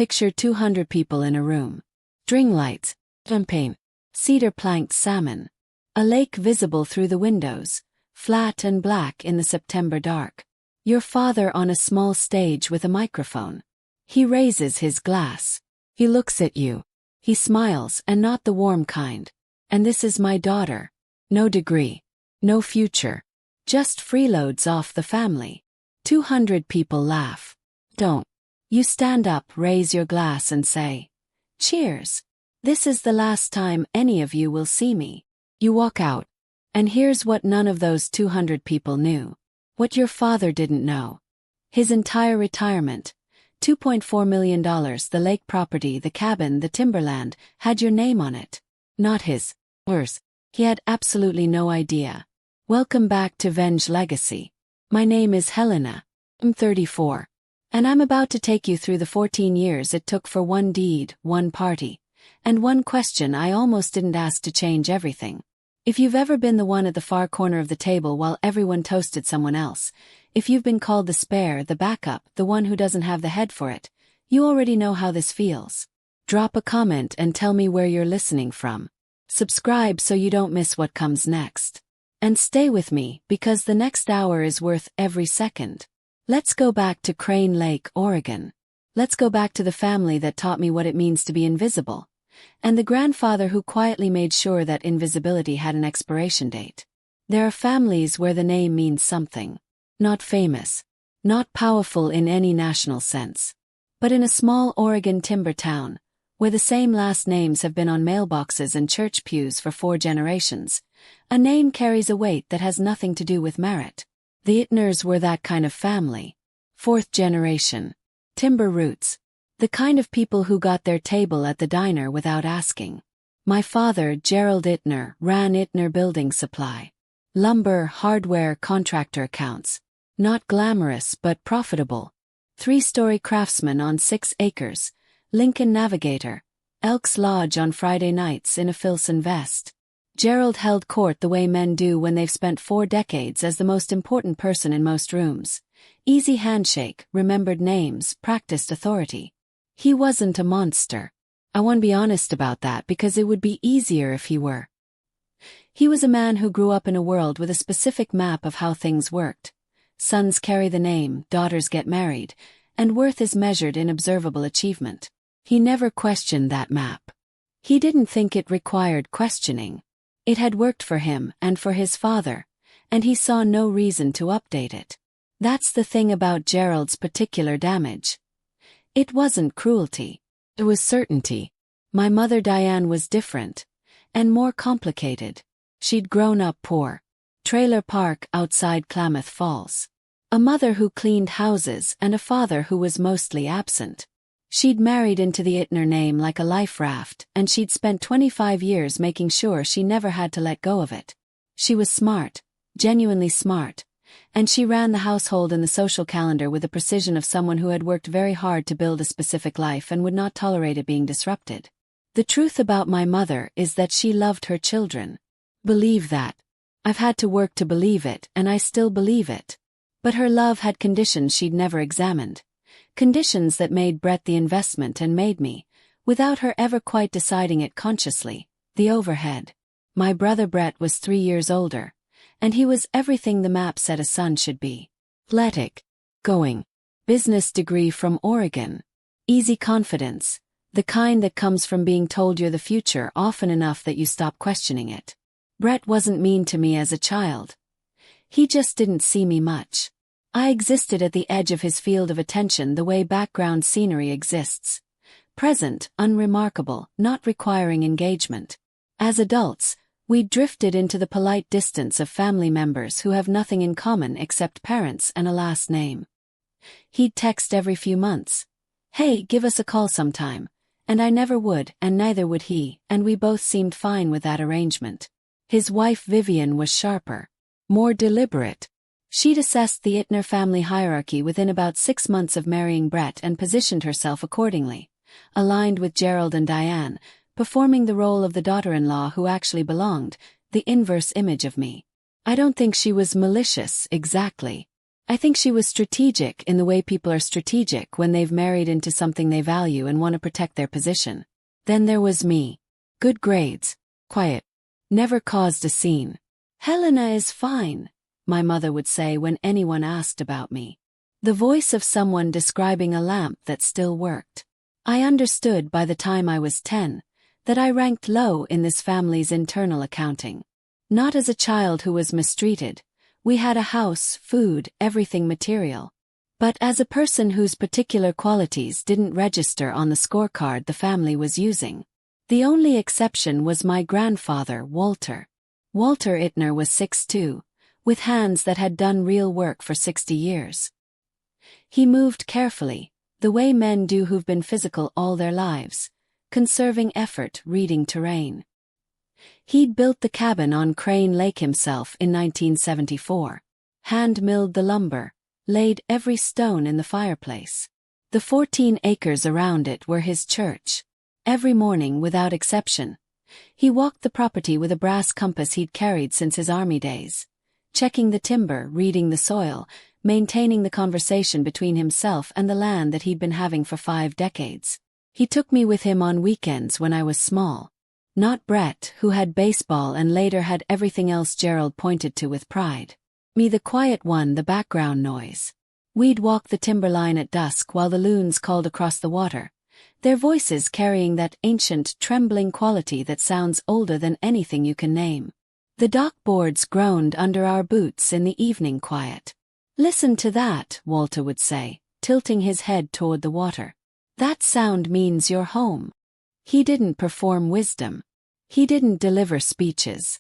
Picture 200 people in a room. String lights, champagne, cedar-planked salmon. A lake visible through the windows, flat and black in the September dark. Your father on a small stage with a microphone. He raises his glass. He looks at you. He smiles, and not the warm kind. And this is my daughter. No degree. No future. Just freeloads off the family. 200 people laugh. Don't. You stand up, raise your glass and say, "Cheers. This is the last time any of you will see me." You walk out. And here's what none of those 200 people knew. What your father didn't know. His entire retirement, $2.4 million, the lake property, the cabin, the timberland, had your name on it. Not his. Worse. He had absolutely no idea. Welcome back to Venge Legacy. My name is Helena. I'm 34. And I'm about to take you through the 14 years it took for one deed, one party, and one question I almost didn't ask to change everything. If you've ever been the one at the far corner of the table while everyone toasted someone else, if you've been called the spare, the backup, the one who doesn't have the head for it, you already know how this feels. Drop a comment and tell me where you're listening from. Subscribe so you don't miss what comes next. And stay with me, because the next hour is worth every second. Let's go back to Crane Lake, Oregon. Let's go back to the family that taught me what it means to be invisible. And the grandfather who quietly made sure that invisibility had an expiration date. There are families where the name means something. Not famous. Not powerful in any national sense. But in a small Oregon timber town, where the same last names have been on mailboxes and church pews for 4 generations, a name carries a weight that has nothing to do with merit. The Ittners were that kind of family. 4th generation. Timber roots. The kind of people who got their table at the diner without asking. My father, Gerald Ittner, ran Ittner Building Supply. Lumber, hardware, contractor accounts. Not glamorous but profitable. 3-story craftsman on 6 acres. Lincoln Navigator. Elks Lodge on Friday nights in a Filson vest. Gerald held court the way men do when they've spent 4 decades as the most important person in most rooms. Easy handshake, remembered names, practiced authority. He wasn't a monster. I want to be honest about that because it would be easier if he were. He was a man who grew up in a world with a specific map of how things worked. Sons carry the name, daughters get married, and worth is measured in observable achievement. He never questioned that map. He didn't think it required questioning. It had worked for him and for his father, and he saw no reason to update it. That's the thing about Gerald's particular damage. It wasn't cruelty. It was certainty. My mother Diane was different. And more complicated. She'd grown up poor. Trailer park outside Klamath Falls. A mother who cleaned houses and a father who was mostly absent. She'd married into the Ittner name like a life raft, and she'd spent 25 years making sure she never had to let go of it. She was smart. Genuinely smart. And she ran the household and the social calendar with the precision of someone who had worked very hard to build a specific life and would not tolerate it being disrupted. The truth about my mother is that she loved her children. Believe that. I've had to work to believe it, and I still believe it. But her love had conditions she'd never examined. Conditions that made Brett the investment and made me, without her ever quite deciding it consciously, the overhead. My brother Brett was 3 years older. And he was everything the map said a son should be. Athletic. Going. Business degree from Oregon. Easy confidence. The kind that comes from being told you're the future often enough that you stop questioning it. Brett wasn't mean to me as a child. He just didn't see me much. I existed at the edge of his field of attention the way background scenery exists. Present, unremarkable, not requiring engagement. As adults, we drifted into the polite distance of family members who have nothing in common except parents and a last name. He'd text every few months. Hey, give us a call sometime. And I never would, and neither would he, and we both seemed fine with that arrangement. His wife Vivian was sharper. More deliberate. She'd assessed the Ittner family hierarchy within about 6 months of marrying Brett and positioned herself accordingly. Aligned with Gerald and Diane, performing the role of the daughter-in-law who actually belonged, the inverse image of me. I don't think she was malicious, exactly. I think she was strategic in the way people are strategic when they've married into something they value and want to protect their position. Then there was me. Good grades. Quiet. Never caused a scene. Helena is fine, my mother would say when anyone asked about me. The voice of someone describing a lamp that still worked. I understood by the time I was 10 that I ranked low in this family's internal accounting. Not as a child who was mistreated. We had a house, food, everything material. But as a person whose particular qualities didn't register on the scorecard the family was using. The only exception was my grandfather, Walter. Walter Ittner was 6'2", with hands that had done real work for 60 years. He moved carefully, the way men do who've been physical all their lives, conserving effort, reading terrain. He'd built the cabin on Crane Lake himself in 1974, hand-milled the lumber, laid every stone in the fireplace. The 14 acres around it were his church. Every morning, without exception, he walked the property with a brass compass he'd carried since his army days, checking the timber, reading the soil, maintaining the conversation between himself and the land that he'd been having for 5 decades. He took me with him on weekends when I was small. Not Brett, who had baseball and later had everything else Gerald pointed to with pride. Me, the quiet one, the background noise. We'd walk the timberline at dusk while the loons called across the water, their voices carrying that ancient, trembling quality that sounds older than anything you can name. The dock boards groaned under our boots in the evening quiet. "Listen to that," Walter would say, tilting his head toward the water. "That sound means you're home." He didn't perform wisdom. He didn't deliver speeches.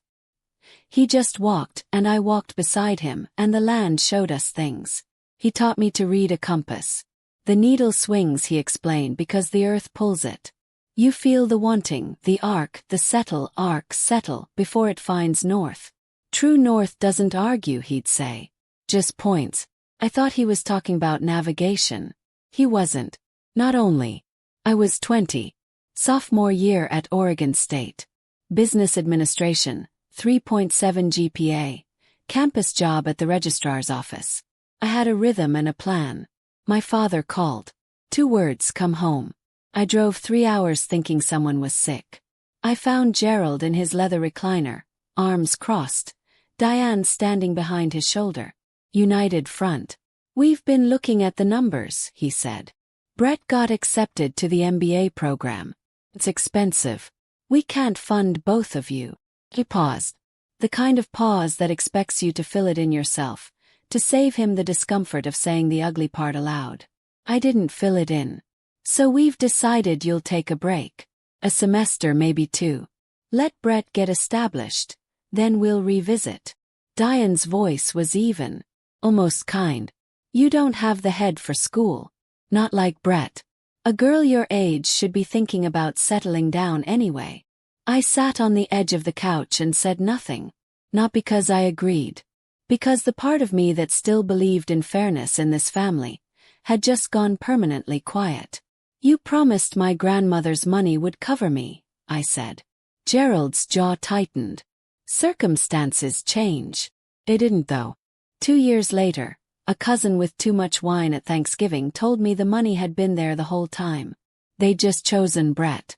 He just walked, and I walked beside him, and the land showed us things. He taught me to read a compass. The needle swings, he explained, because the earth pulls it. You feel the wanting, the arc, the settle, arc, settle, before it finds north. True north doesn't argue, he'd say. Just points. I thought he was talking about navigation. He wasn't. Not only. I was 20. Sophomore year at Oregon State. Business administration, 3.7 GPA. Campus job at the registrar's office. I had a rhythm and a plan. My father called. 2 words, come home. I drove 3 hours thinking someone was sick. I found Gerald in his leather recliner, arms crossed, Diane standing behind his shoulder. United front. "We've been looking at the numbers," he said. "Brett got accepted to the MBA program. It's expensive. We can't fund both of you." He paused. The kind of pause that expects you to fill it in yourself, to save him the discomfort of saying the ugly part aloud. I didn't fill it in. "So we've decided you'll take a break. A semester, maybe 2. Let Brett get established. Then we'll revisit." Diane's voice was even. Almost kind. "You don't have the head for school. Not like Brett. A girl your age should be thinking about settling down anyway." I sat on the edge of the couch and said nothing. Not because I agreed. Because the part of me that still believed in fairness in this family had just gone permanently quiet. "You promised my grandmother's money would cover me," I said. Gerald's jaw tightened. "Circumstances change." They didn't, though. 2 years later, a cousin with too much wine at Thanksgiving told me the money had been there the whole time. They'd just chosen Brett.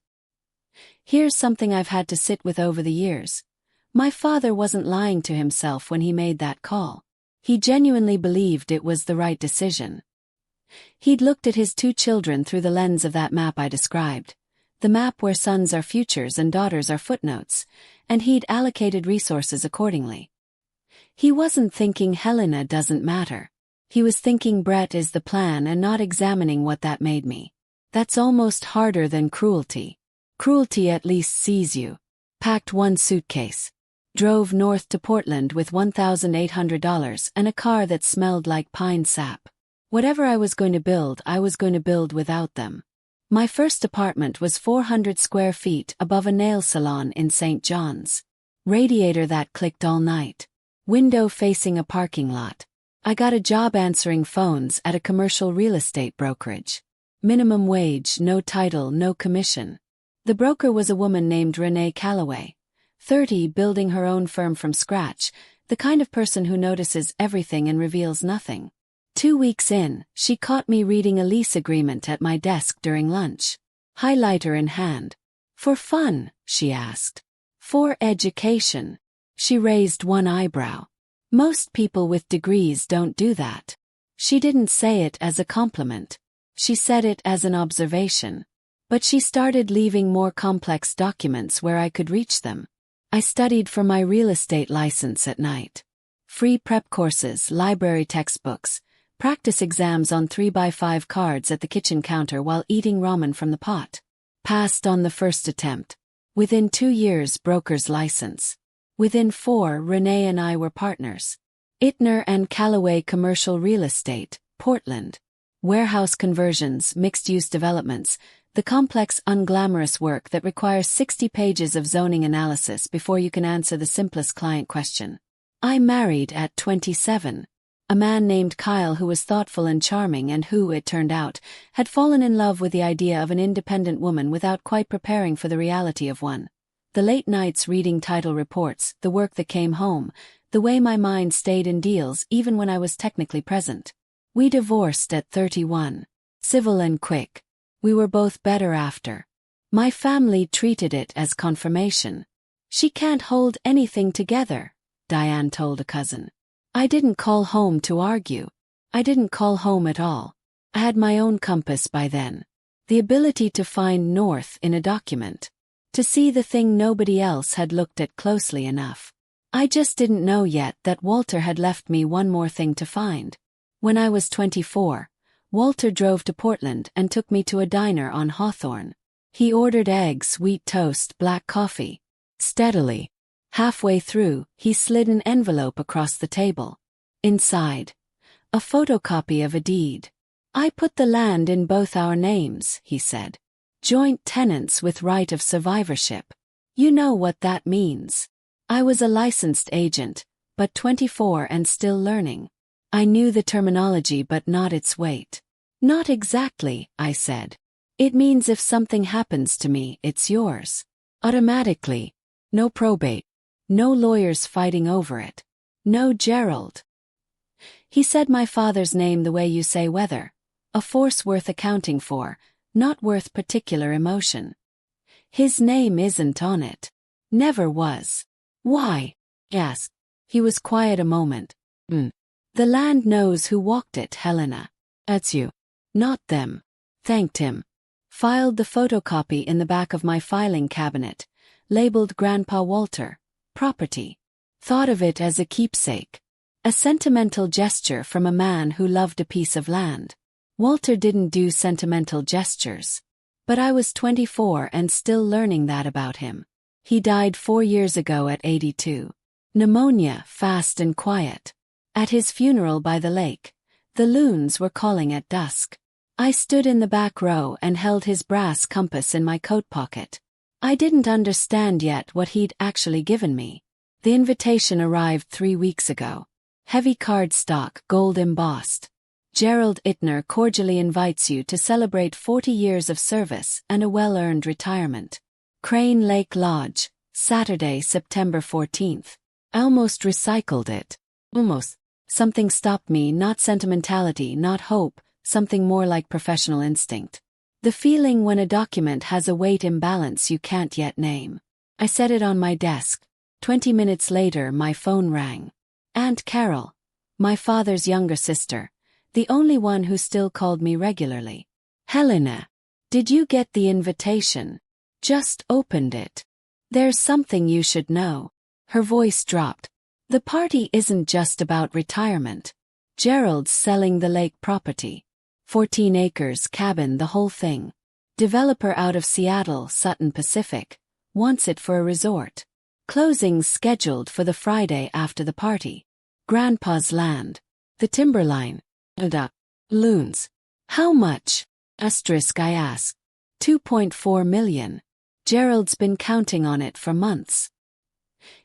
Here's something I've had to sit with over the years. My father wasn't lying to himself when he made that call. He genuinely believed it was the right decision. He'd looked at his 2 children through the lens of that map I described, the map where sons are futures and daughters are footnotes, and he'd allocated resources accordingly. He wasn't thinking Helena doesn't matter. He was thinking Brett is the plan and not examining what that made me. That's almost harder than cruelty. Cruelty at least sees you. Packed 1 suitcase. Drove north to Portland with $1,800 and a car that smelled like pine sap. Whatever I was going to build, I was going to build without them. My first apartment was 400 square feet above a nail salon in St. John's. Radiator that clicked all night. Window facing a parking lot. I got a job answering phones at a commercial real estate brokerage. Minimum wage, no title, no commission. The broker was a woman named Renee Calloway, 30, building her own firm from scratch, the kind of person who notices everything and reveals nothing. 2 weeks in, she caught me reading a lease agreement at my desk during lunch. Highlighter in hand. For fun, she asked. For education. She raised one eyebrow. Most people with degrees don't do that. She didn't say it as a compliment. She said it as an observation. But she started leaving more complex documents where I could reach them. I studied for my real estate license at night. Free prep courses, library textbooks, practice exams on 3x5 cards at the kitchen counter while eating ramen from the pot. Passed on the first attempt. Within 2 years, broker's license. Within 4, Renee and I were partners. Ittner and Callaway Commercial Real Estate, Portland. Warehouse conversions, mixed-use developments, the complex, unglamorous work that requires 60 pages of zoning analysis before you can answer the simplest client question. I married at 27. A man named Kyle who was thoughtful and charming and who, it turned out, had fallen in love with the idea of an independent woman without quite preparing for the reality of one. The late nights reading title reports, the work that came home, the way my mind stayed in deals even when I was technically present. We divorced at 31. Civil and quick. We were both better after. My family treated it as confirmation. She can't hold anything together, Diane told a cousin. I didn't call home to argue. I didn't call home at all. I had my own compass by then. The ability to find north in a document. To see the thing nobody else had looked at closely enough. I just didn't know yet that Walter had left me one more thing to find. When I was 24, Walter drove to Portland and took me to a diner on Hawthorne. He ordered eggs, wheat toast, black coffee. Steadily. Halfway through, he slid an envelope across the table. Inside, a photocopy of a deed. I put the land in both our names, he said. Joint tenants with right of survivorship. You know what that means. I was a licensed agent, but 24 and still learning. I knew the terminology but not its weight. Not exactly, I said. It means if something happens to me, it's yours. Automatically. No probate. No lawyers fighting over it. No Gerald. He said my father's name the way you say weather. A force worth accounting for, not worth particular emotion. His name isn't on it. Never was. Why? Asked. He was quiet a moment. The land knows who walked it, Helena. That's you. Not them. Thanked him. Filed the photocopy in the back of my filing cabinet. Labeled Grandpa Walter. Property. Thought of it as a keepsake. A sentimental gesture from a man who loved a piece of land. Walter didn't do sentimental gestures. But I was 24 and still learning that about him. He died 4 years ago at 82. Pneumonia, fast and quiet. At his funeral by the lake, the loons were calling at dusk. I stood in the back row and held his brass compass in my coat pocket. I didn't understand yet what he'd actually given me. The invitation arrived 3 weeks ago. Heavy cardstock, gold embossed. Gerald Ittner cordially invites you to celebrate 40 years of service and a well-earned retirement. Crane Lake Lodge, Saturday, September 14th. I almost recycled it. Almost. Something stopped me, not sentimentality, not hope, something more like professional instinct. The feeling when a document has a weight imbalance you can't yet name. I set it on my desk. 20 minutes later my phone rang. Aunt Carol, my father's younger sister, the only one who still called me regularly. Helena, did you get the invitation? Just opened it. There's something you should know. Her voice dropped. The party isn't just about retirement. Gerald's selling the lake property. 14 acres, cabin, the whole thing. Developer out of Seattle, Sutton Pacific, wants it for a resort. Closing's scheduled for the Friday after the party. Grandpa's land. The timberline. Loons. How much? Asterisk, I asked. 2.4 million. Gerald's been counting on it for months.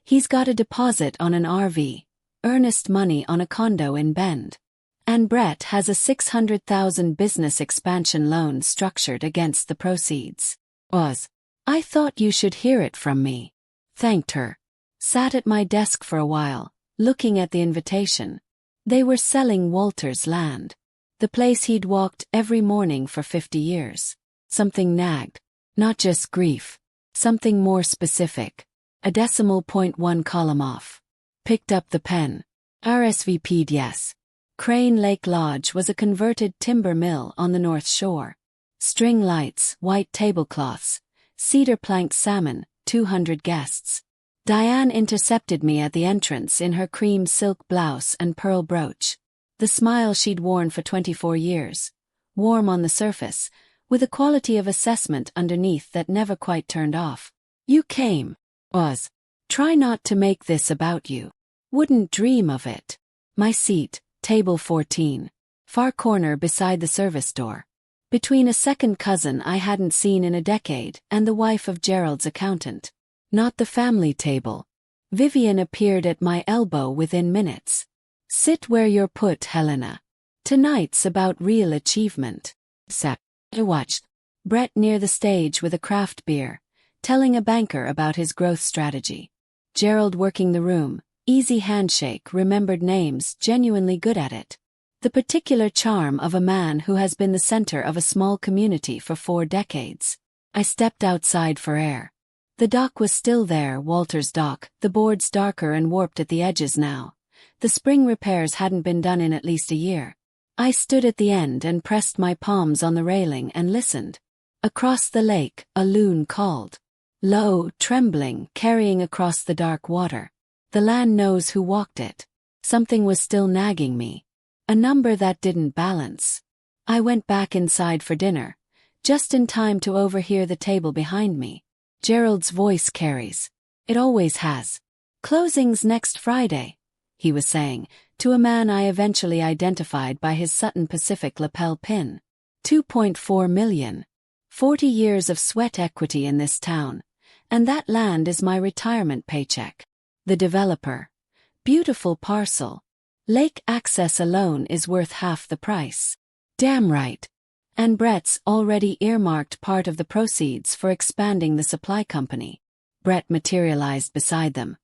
He's got a deposit on an RV, earnest money on a condo in Bend. And Brett has a $600,000 business expansion loan structured against the proceeds. I thought you should hear it from me. Thanked her. Sat at my desk for a while, looking at the invitation. They were selling Walter's land. The place he'd walked every morning for 50 years. Something nagged. Not just grief. Something more specific. A decimal point 1 column off. Picked up the pen. RSVP'd yes. Crane Lake Lodge was a converted timber mill on the North Shore. String lights, white tablecloths, cedar planked salmon, 200 guests. Diane intercepted me at the entrance in her cream silk blouse and pearl brooch. The smile she'd worn for 24 years. Warm on the surface, with a quality of assessment underneath that never quite turned off. You came. Was. Try not to make this about you. Wouldn't dream of it. My seat, table 14. Far corner beside the service door. Between a second cousin I hadn't seen in a decade and the wife of Gerald's accountant. Not the family table. Vivian appeared at my elbow within minutes. Sit where you're put, Helena. Tonight's about real achievement. Sat. I watched. Brett near the stage with a craft beer, telling a banker about his growth strategy. Gerald working the room, easy handshake, remembered names, genuinely good at it. The particular charm of a man who has been the center of a small community for 4 decades. I stepped outside for air. The dock was still there, Walter's dock, the boards darker and warped at the edges now. The spring repairs hadn't been done in at least a year. I stood at the end and pressed my palms on the railing and listened. Across the lake, a loon called. Low, trembling, carrying across the dark water. The land knows who walked it. Something was still nagging me. A number that didn't balance. I went back inside for dinner, just in time to overhear the table behind me. Gerald's voice carries. It always has. Closing's next Friday, he was saying, to a man I eventually identified by his Sutton Pacific lapel pin. 2.4 million. 40 years of sweat equity in this town. And that land is my retirement paycheck. The developer. Beautiful parcel. Lake access alone is worth half the price. Damn right. And Brett's already earmarked part of the proceeds for expanding the supply company. Brett materialized beside them.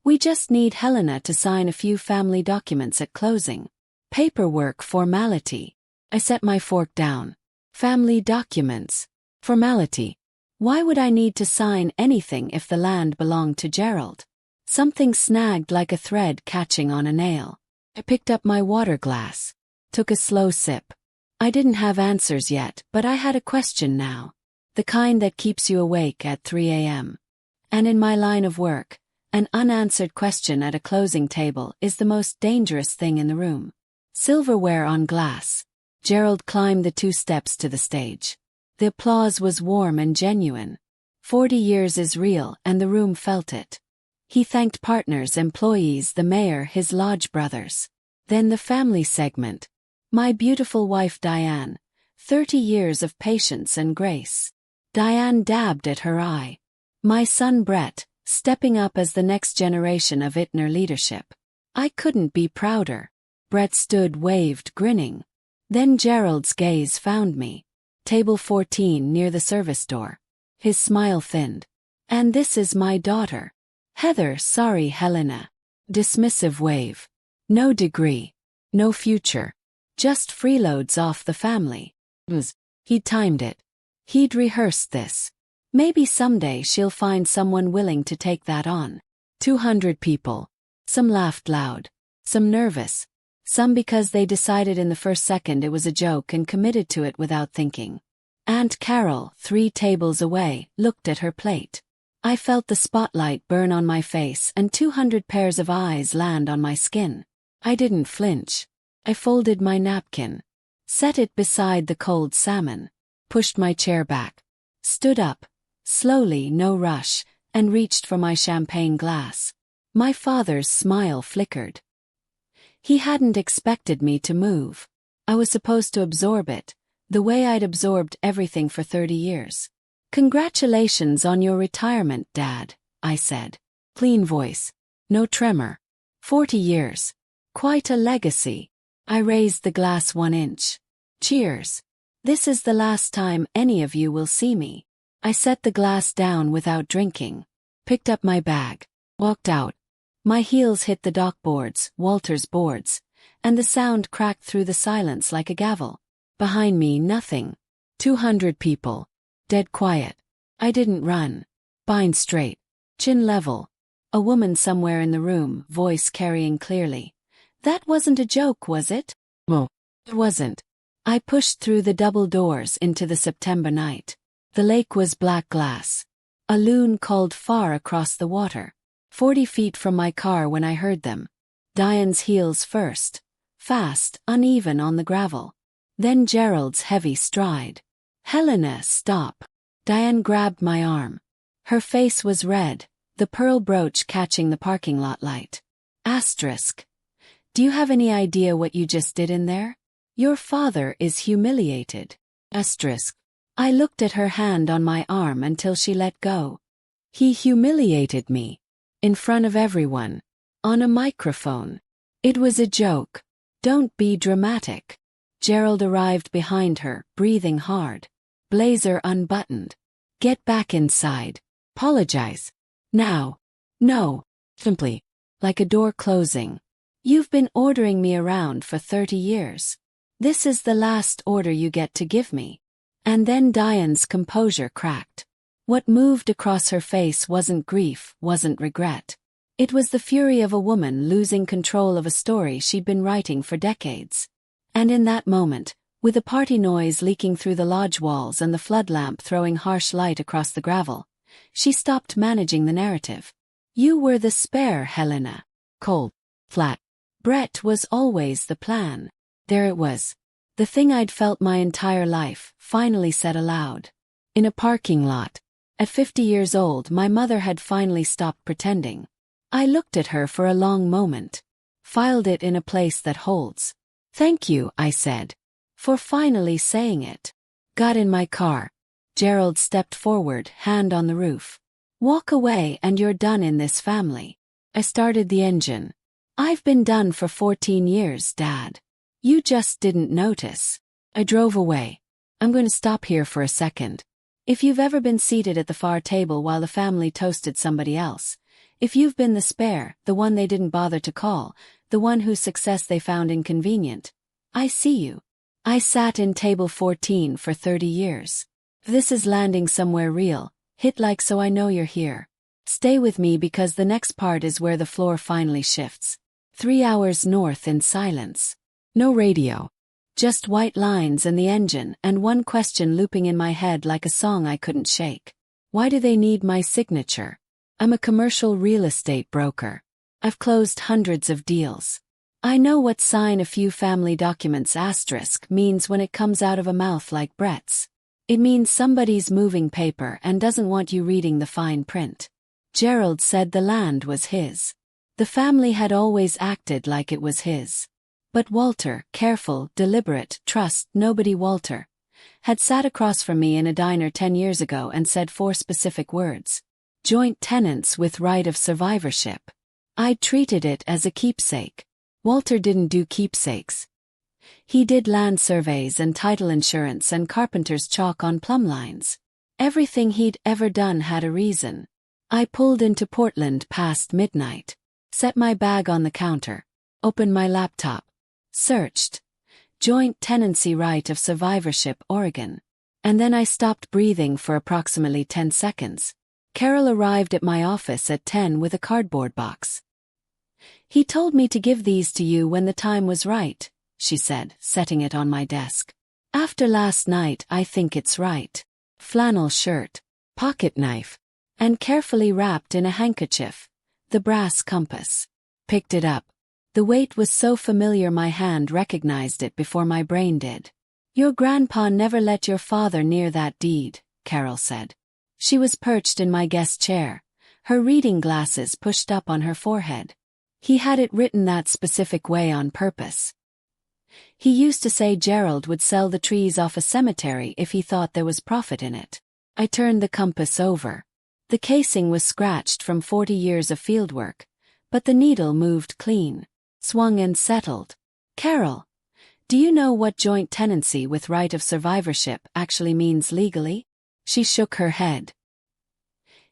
We just need Helena to sign a few family documents at closing. Paperwork formality. I set my fork down. Family documents. Formality. Why would I need to sign anything if the land belonged to Gerald? Something snagged like a thread catching on a nail. I picked up my water glass. Took a slow sip. I didn't have answers yet, but I had a question now. The kind that keeps you awake at 3 a.m. And in my line of work, an unanswered question at a closing table is the most dangerous thing in the room. Silverware on glass. Gerald climbed the 2 steps to the stage. The applause was warm and genuine. 40 years is real, and the room felt it. He thanked partners, employees, the mayor, his lodge brothers. Then the family segment. My beautiful wife Diane. 30 years of patience and grace. Diane dabbed at her eye. My son Brett, stepping up as the next generation of Ittner leadership. I couldn't be prouder. Brett stood, waved, grinning. Then Gerald's gaze found me. Table 14 near the service door. His smile thinned. And this is my daughter. Heather. Sorry, Helena. Dismissive wave. No degree. No future. Just freeloads off the family. He'd timed it. He'd rehearsed this. Maybe someday she'll find someone willing to take that on. 200 people. Some laughed loud. Some nervous. Some because they decided in the first second it was a joke and committed to it without thinking. Aunt Carol, 3 tables away, looked at her plate. I felt the spotlight burn on my face and 200 pairs of eyes land on my skin. I didn't flinch. I folded my napkin. Set it beside the cold salmon. Pushed my chair back. Stood up. Slowly, no rush, and reached for my champagne glass. My father's smile flickered. He hadn't expected me to move. I was supposed to absorb it, the way I'd absorbed everything for 30 years. Congratulations on your retirement, Dad, I said. Clean voice. No tremor. 40 years. Quite a legacy. I raised the glass 1 inch. Cheers. This is the last time any of you will see me. I set the glass down without drinking. Picked up my bag. Walked out. My heels hit the dock boards, Walter's boards, and the sound cracked through the silence like a gavel. Behind me, nothing. 200 people. Dead quiet. I didn't run. Spine straight. Chin level. A woman somewhere in the room, voice carrying clearly. That wasn't a joke, was it? Well, it wasn't. I pushed through the double doors into the September night. The lake was black glass. A loon called far across the water. 40 feet from my car when I heard them. Diane's heels first. Fast, uneven on the gravel. Then Gerald's heavy stride. Helena, stop. Diane grabbed my arm. Her face was red, the pearl brooch catching the parking lot light. Asterisk. Do you have any idea what you just did in there? Your father is humiliated. Asterisk. I looked at her hand on my arm until she let go. He humiliated me. In front of everyone. On a microphone. It was a joke. Don't be dramatic. Gerald arrived behind her, breathing hard. Blazer unbuttoned. Get back inside. Apologize. Now. No. Simply. Like a door closing. You've been ordering me around for 30 years. This is the last order you get to give me. And then Diane's composure cracked. What moved across her face wasn't grief, wasn't regret. It was the fury of a woman losing control of a story she'd been writing for decades. And in that moment, with the party noise leaking through the lodge walls and the flood lamp throwing harsh light across the gravel, she stopped managing the narrative. You were the spare, Helena. Cold. Flat. Brett was always the plan. There it was. The thing I'd felt my entire life, finally said aloud. In a parking lot. At 50 years old, my mother had finally stopped pretending. I looked at her for a long moment. Filed it in a place that holds. Thank you, I said. For finally saying it. Got in my car. Gerald stepped forward, hand on the roof. Walk away and you're done in this family. I started the engine. I've been done for 14 years, Dad. You just didn't notice. I drove away. I'm going to stop here for a second. If you've ever been seated at the far table while the family toasted somebody else, if you've been the spare, the one they didn't bother to call, the one whose success they found inconvenient, I see you. I sat in table 14 for 30 years. This is landing somewhere real. Hit like so I know you're here. Stay with me because the next part is where the floor finally shifts. 3 hours north in silence. No radio. Just white lines and the engine and one question looping in my head like a song I couldn't shake. Why do they need my signature? I'm a commercial real estate broker. I've closed hundreds of deals. I know what sign a few family documents asterisk means when it comes out of a mouth like Brett's. It means somebody's moving paper and doesn't want you reading the fine print. Gerald said the land was his. The family had always acted like it was his. But Walter, careful, deliberate, trust nobody Walter, had sat across from me in a diner 10 years ago and said 4 specific words. Joint tenants with right of survivorship. I'd treated it as a keepsake. Walter didn't do keepsakes. He did land surveys and title insurance and carpenter's chalk on plumb lines. Everything he'd ever done had a reason. I pulled into Portland past midnight. Set my bag on the counter. Opened my laptop. Searched. Joint tenancy right of survivorship, Oregon. And then I stopped breathing for approximately 10 seconds. Carol arrived at my office at 10 with a cardboard box. He told me to give these to you when the time was right, she said, setting it on my desk. After last night, I think it's right. Flannel shirt, pocket knife, and carefully wrapped in a handkerchief, the brass compass. Picked it up. The weight was so familiar my hand recognized it before my brain did. Your grandpa never let your father near that deed, Carol said. She was perched in my guest chair, her reading glasses pushed up on her forehead. He had it written that specific way on purpose. He used to say Gerald would sell the trees off a cemetery if he thought there was profit in it. I turned the compass over. The casing was scratched from 40 years of fieldwork, but the needle moved clean. Swung and settled. Carol, do you know what joint tenancy with right of survivorship actually means legally? She shook her head.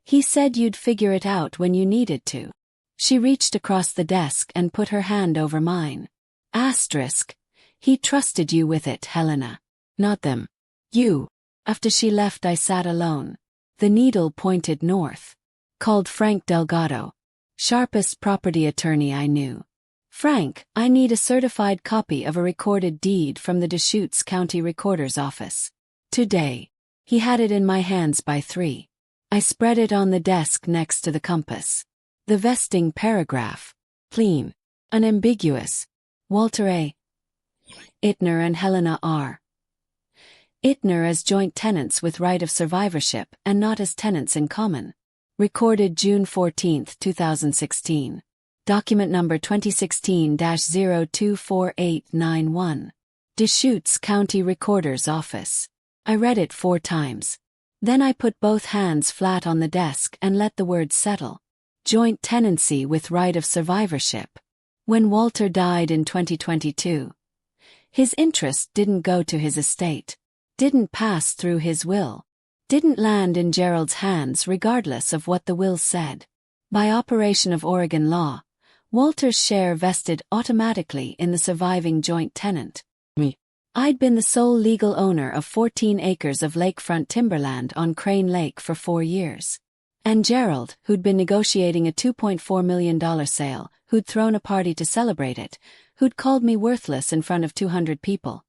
He said you'd figure it out when you needed to. She reached across the desk and put her hand over mine. Asterisk. He trusted you with it, Helena. Not them. You. After she left, I sat alone. The needle pointed north. Called Frank Delgado. Sharpest property attorney I knew. Frank, I need a certified copy of a recorded deed from the Deschutes County Recorder's Office. Today. He had it in my hands by 3. I spread it on the desk next to the compass. The vesting paragraph. Clean. Unambiguous. Walter A. Ittner and Helena R. Ittner as joint tenants with right of survivorship and not as tenants in common. Recorded June 14, 2016. Document number 2016-024891. Deschutes County Recorder's Office. I read it 4 times. Then I put both hands flat on the desk and let the words settle. Joint tenancy with right of survivorship. When Walter died in 2022, his interest didn't go to his estate, didn't pass through his will, didn't land in Gerald's hands regardless of what the will said. By operation of Oregon law, Walter's share vested automatically in the surviving joint tenant, me. I'd been the sole legal owner of 14 acres of lakefront timberland on Crane Lake for 4 years. And Gerald, who'd been negotiating a $2.4 million sale, who'd thrown a party to celebrate it, who'd called me worthless in front of 200 people,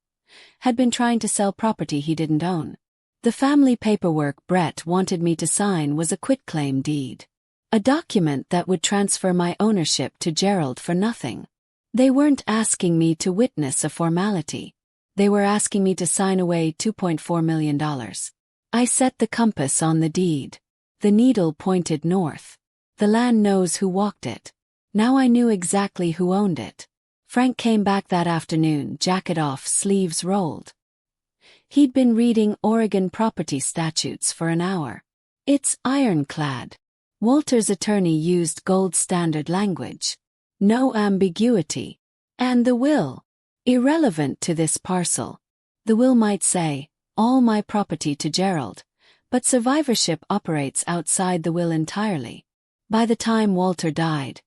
had been trying to sell property he didn't own. The family paperwork Brett wanted me to sign was a quitclaim deed. A document that would transfer my ownership to Gerald for nothing. They weren't asking me to witness a formality. They were asking me to sign away $2.4 million. I set the compass on the deed. The needle pointed north. The land knows who walked it. Now I knew exactly who owned it. Frank came back that afternoon, jacket off, sleeves rolled. He'd been reading Oregon property statutes for an hour. It's ironclad. Walter's attorney used gold standard language. No ambiguity. And the will. Irrelevant to this parcel. The will might say, all my property to Gerald, but survivorship operates outside the will entirely. By the time Walter died,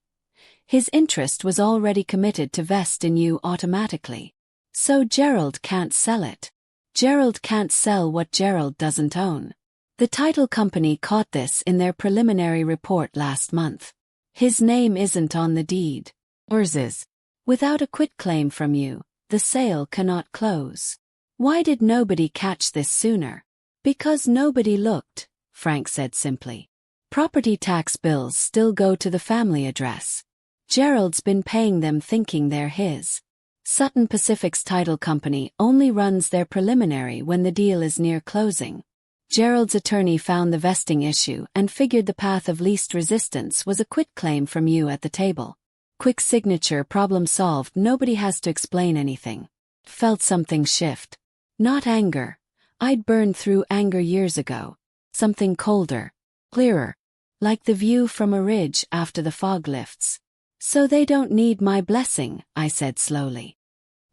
his interest was already committed to vest in you automatically. So Gerald can't sell it. Gerald can't sell what Gerald doesn't own. The title company caught this in their preliminary report last month. His name isn't on the deed. Yours is. Without a quitclaim from you, the sale cannot close. Why did nobody catch this sooner? Because nobody looked, Frank said simply. Property tax bills still go to the family address. Gerald's been paying them thinking they're his. Sutton Pacific's title company only runs their preliminary when the deal is near closing. Gerald's attorney found the vesting issue and figured the path of least resistance was a quitclaim from you at the table. Quick signature, problem solved, nobody has to explain anything. Felt something shift. Not anger. I'd burned through anger years ago. Something colder. Clearer. Like the view from a ridge after the fog lifts. So they don't need my blessing, I said slowly.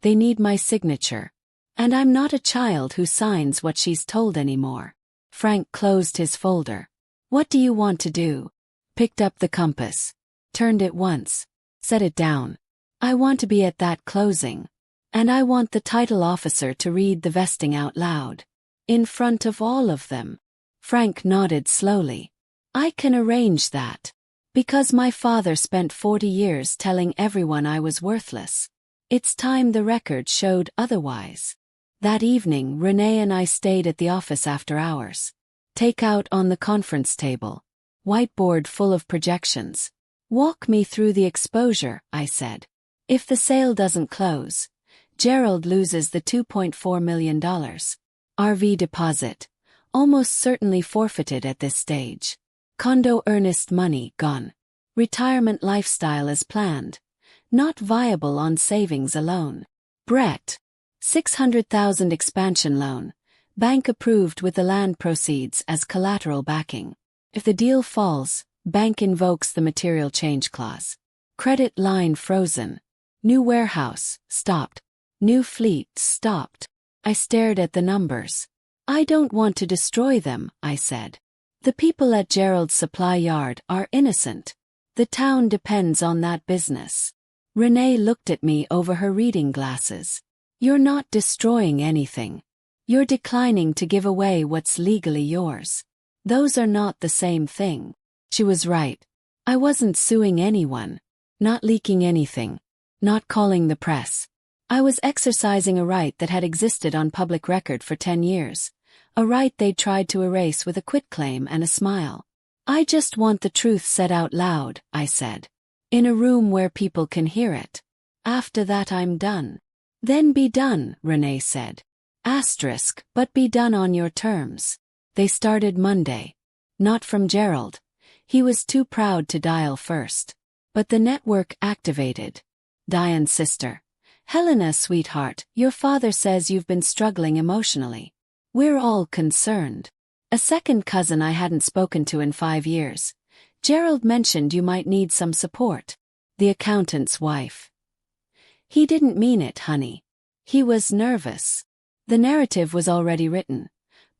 They need my signature. And I'm not a child who signs what she's told anymore. Frank closed his folder. What do you want to do? Picked up the compass. Turned it once. Set it down. I want to be at that closing. And I want the title officer to read the vesting out loud. In front of all of them. Frank nodded slowly. I can arrange that. Because my father spent 40 years telling everyone I was worthless. It's time the record showed otherwise. That evening, Renee and I stayed at the office after hours. Takeout on the conference table. Whiteboard full of projections. Walk me through the exposure, I said. If the sale doesn't close, Gerald loses the $2.4 million. RV deposit. Almost certainly forfeited at this stage. Condo earnest money gone. Retirement lifestyle as planned. Not viable on savings alone. Brett. $600,000 expansion loan. Bank approved with the land proceeds as collateral backing. If the deal falls, bank invokes the material change clause. Credit line frozen. New warehouse, stopped. New fleet, stopped. I stared at the numbers. I don't want to destroy them, I said. The people at Gerald's supply yard are innocent. The town depends on that business. Renee looked at me over her reading glasses. You're not destroying anything. You're declining to give away what's legally yours. Those are not the same thing. She was right. I wasn't suing anyone. Not leaking anything. Not calling the press. I was exercising a right that had existed on public record for 10 years. A right they'd tried to erase with a quitclaim and a smile. I just want the truth said out loud, I said. In a room where people can hear it. After that I'm done. Then be done, Renee said. But be done on your terms. They started Monday. Not from Gerald. He was too proud to dial first. But the network activated. Diane's sister. Helena, sweetheart, your father says you've been struggling emotionally. We're all concerned. A second cousin I hadn't spoken to in 5 years. Gerald mentioned you might need some support. The accountant's wife. He didn't mean it, honey. He was nervous. The narrative was already written.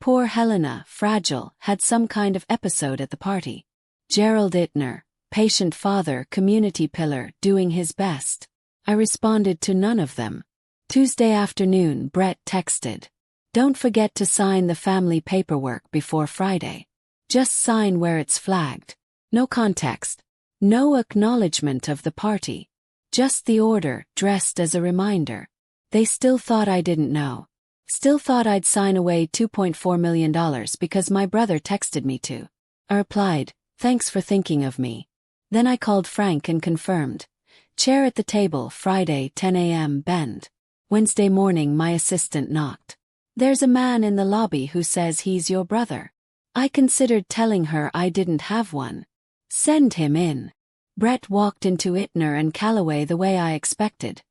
Poor Helena, fragile, had some kind of episode at the party. Gerald Ittner, patient father, community pillar, doing his best. I responded to none of them. Tuesday afternoon, Brett texted. Don't forget to sign the family paperwork before Friday. Just sign where it's flagged. No context. No acknowledgement of the party. Just the order, dressed as a reminder. They still thought I didn't know. Still thought I'd sign away $2.4 million because my brother texted me to. I replied, thanks for thinking of me. Then I called Frank and confirmed. Chair at the table, Friday, 10 a.m. Bend. Wednesday morning my assistant knocked. There's a man in the lobby who says he's your brother. I considered telling her I didn't have one. Send him in. Brett walked into Ittner and Calloway the way I expected,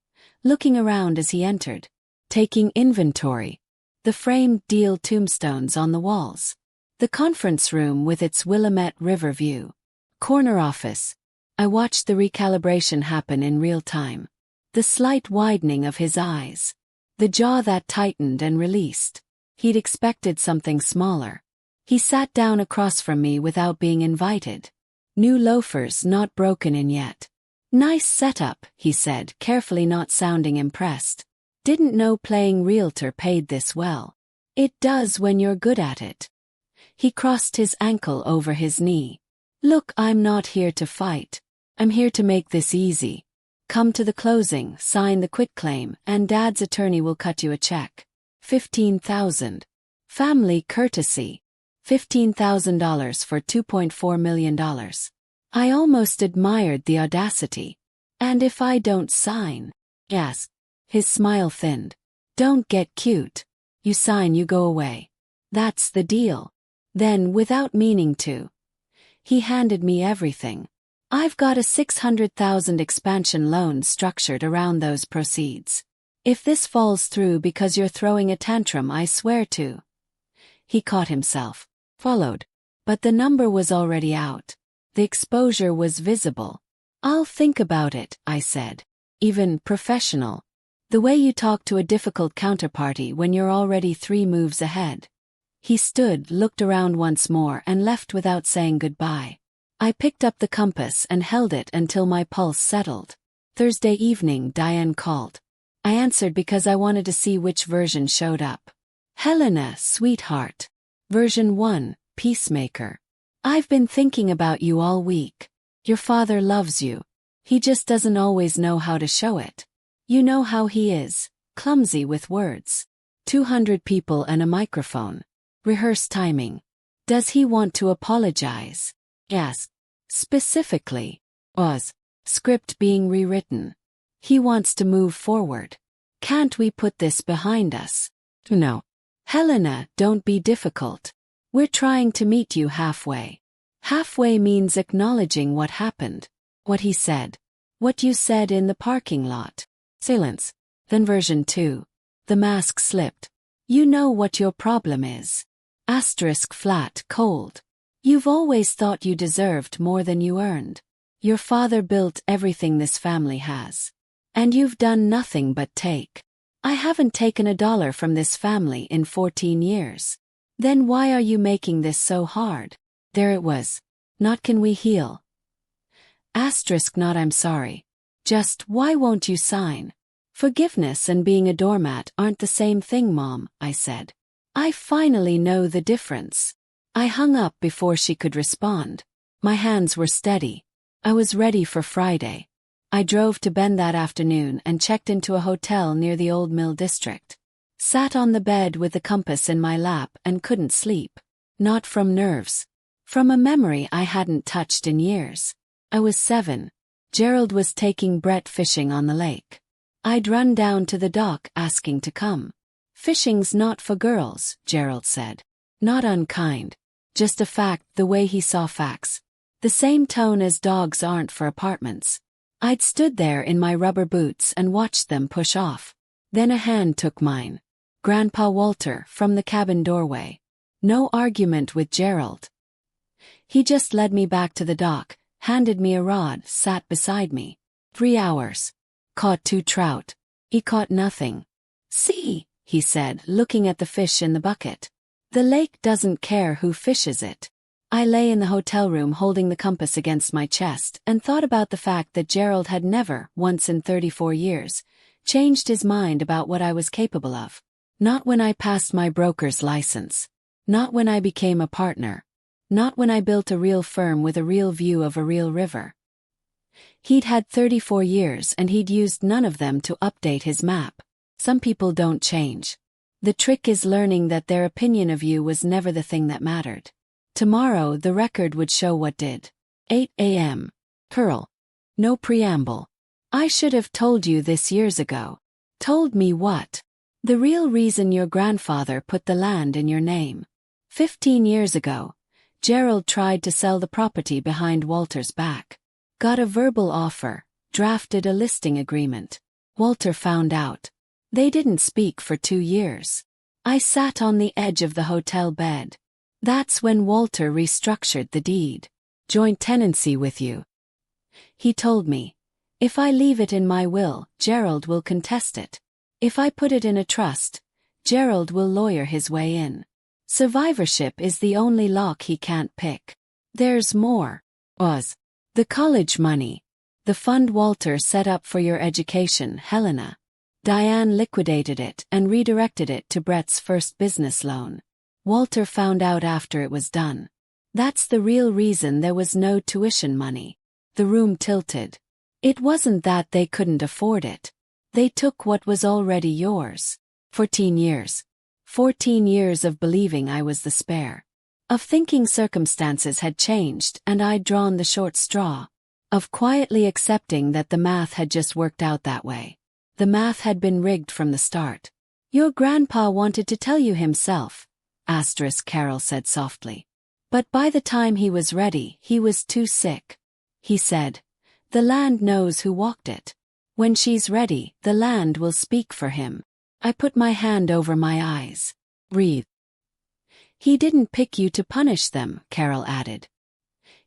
looking around as he entered, taking inventory. The framed deal tombstones on the walls. The conference room with its Willamette River view. Corner office. I watched the recalibration happen in real time. The slight widening of his eyes. The jaw that tightened and released. He'd expected something smaller. He sat down across from me without being invited. New loafers not broken in yet. Nice setup, he said, carefully, not sounding impressed. Didn't know playing realtor paid this well. It does when you're good at it. He crossed his ankle over his knee. Look, I'm not here to fight. I'm here to make this easy. Come to the closing, sign the quitclaim, and Dad's attorney will cut you a check. $15,000. Family courtesy. $15,000 for $2.4 million. I almost admired the audacity. And if I don't sign? Yes. His smile thinned. Don't get cute. You sign, you go away. That's the deal. Then, without meaning to, he handed me everything. I've got a $600,000 expansion loan structured around those proceeds. If this falls through because you're throwing a tantrum, I swear to. He caught himself. Followed. But the number was already out. The exposure was visible. I'll think about it, I said. Even professional. The way you talk to a difficult counterparty when you're already 3 moves ahead. He stood, looked around once more, and left without saying goodbye. I picked up the compass and held it until my pulse settled. Thursday evening, Diane called. I answered because I wanted to see which version showed up. Helena, sweetheart. Version 1, Peacemaker. I've been thinking about you all week. Your father loves you. He just doesn't always know how to show it. You know how he is, clumsy with words. 200 people and a microphone. Rehearse timing. Does he want to apologize? Yes. Specifically. Was. Script being rewritten. He wants to move forward. Can't we put this behind us? No. Helena, don't be difficult. We're trying to meet you halfway. Halfway means acknowledging what happened. What he said. What you said in the parking lot. Silence. Then version 2. The mask slipped. You know what your problem is. Asterisk flat, cold. You've always thought you deserved more than you earned. Your father built everything this family has. And you've done nothing but take. I haven't taken $1 from this family in 14 years. Then why are you making this so hard? There it was. Not can we heal. Asterisk not I'm sorry. Just why won't you sign? Forgiveness and being a doormat aren't the same thing, Mom, I said. I finally know the difference. I hung up before she could respond. My hands were steady. I was ready for Friday. I drove to Bend that afternoon and checked into a hotel near the Old Mill District. Sat on the bed with the compass in my lap and couldn't sleep. Not from nerves. From a memory I hadn't touched in years. I was 7. Gerald was taking Brett fishing on the lake. I'd run down to the dock asking to come. Fishing's not for girls, Gerald said. Not unkind. Just a fact the way he saw facts. The same tone as dogs aren't for apartments. I'd stood there in my rubber boots and watched them push off. Then a hand took mine. Grandpa Walter from the cabin doorway. No argument with Gerald. He just led me back to the dock, handed me a rod, sat beside me. 3 hours. Caught 2 trout. He caught nothing. See, he said, looking at the fish in the bucket. The lake doesn't care who fishes it. I lay in the hotel room holding the compass against my chest and thought about the fact that Gerald had never, once in 34 years, changed his mind about what I was capable of. Not when I passed my broker's license. Not when I became a partner. Not when I built a real firm with a real view of a real river. He'd had 34 years and he'd used none of them to update his map. Some people don't change. The trick is learning that their opinion of you was never the thing that mattered. Tomorrow the record would show what did. 8 a.m. Pearl. No preamble. I should have told you this years ago. Told me what? The real reason your grandfather put the land in your name. 15 years ago, Gerald tried to sell the property behind Walter's back. Got a verbal offer, drafted a listing agreement. Walter found out. They didn't speak for 2 years. I sat on the edge of the hotel bed. That's when Walter restructured the deed. Joint tenancy with you. He told me, if I leave it in my will, Gerald will contest it. If I put it in a trust, Gerald will lawyer his way in. Survivorship is the only lock he can't pick. There's more. The college money. The fund Walter set up for your education, Helena. Diane liquidated it and redirected it to Brett's first business loan. Walter found out after it was done. That's the real reason there was no tuition money. The room tilted. It wasn't that they couldn't afford it. They took what was already yours. 14 years. 14 years of believing I was the spare. Of thinking circumstances had changed and I'd drawn the short straw. Of quietly accepting that the math had just worked out that way. The math had been rigged from the start. Your grandpa wanted to tell you himself, Carol said softly. But by the time he was ready, he was too sick. He said, the land knows who walked it. When she's ready, the land will speak for him. I put my hand over my eyes. Breathe. He didn't pick you to punish them, Carol added.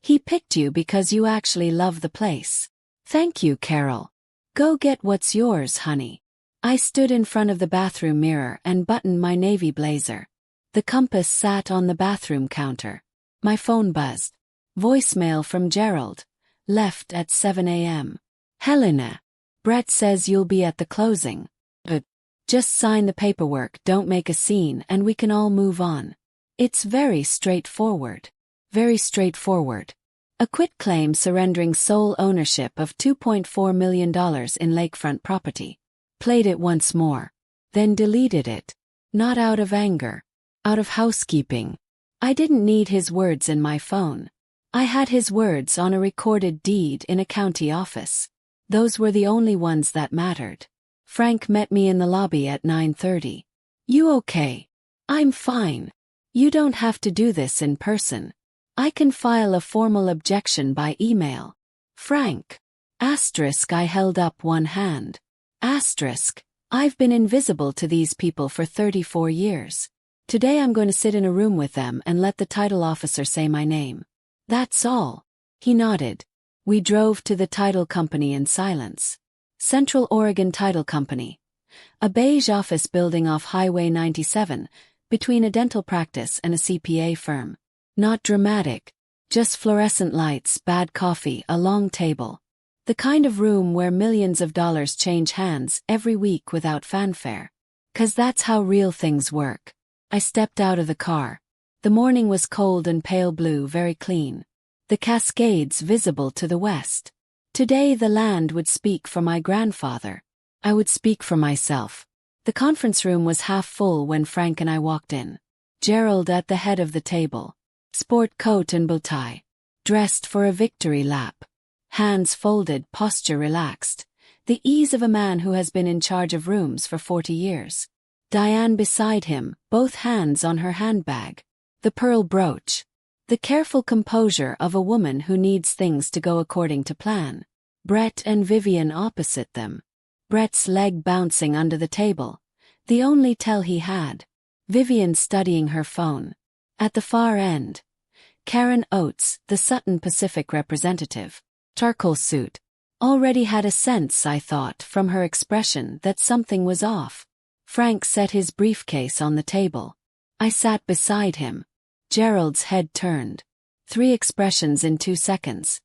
He picked you because you actually love the place. Thank you, Carol. Go get what's yours, honey. I stood in front of the bathroom mirror and buttoned my navy blazer. The compass sat on the bathroom counter. My phone buzzed. Voicemail from Gerald. Left at 7 a.m. Helena. Brett says you'll be at the closing. Just sign the paperwork, don't make a scene, and we can all move on. It's very straightforward. Very straightforward. A quitclaim surrendering sole ownership of $2.4 million in lakefront property. Played it once more. Then deleted it. Not out of anger. Out of housekeeping. I didn't need his words in my phone. I had his words on a recorded deed in a county office. Those were the only ones that mattered. Frank met me in the lobby at 9:30. You okay? I'm fine. You don't have to do this in person. I can file a formal objection by email. Frank. I held up one hand. I've been invisible to these people for 34 years. Today I'm going to sit in a room with them and let the title officer say my name. That's all. He nodded. We drove to the title company in silence. Central Oregon Title Company. A beige office building off Highway 97, between a dental practice and a CPA firm. Not dramatic. Just fluorescent lights, bad coffee, a long table. The kind of room where millions of dollars change hands every week without fanfare. 'Cause that's how real things work. I stepped out of the car. The morning was cold and pale blue, very clean. The Cascades visible to the west. Today the land would speak for my grandfather. I would speak for myself. The conference room was half full when Frank and I walked in. Gerald at the head of the table. Sport coat and bow tie. Dressed for a victory lap. Hands folded, posture relaxed. The ease of a man who has been in charge of rooms for 40 years. Diane beside him, both hands on her handbag. The pearl brooch. The careful composure of a woman who needs things to go according to plan. Brett and Vivian opposite them. Brett's leg bouncing under the table. The only tell he had. Vivian studying her phone. At the far end. Karen Oates, the Sutton Pacific representative. Charcoal suit. Already had a sense, I thought, from her expression that something was off. Frank set his briefcase on the table. I sat beside him. Gerald's head turned. 3 expressions in 2 seconds.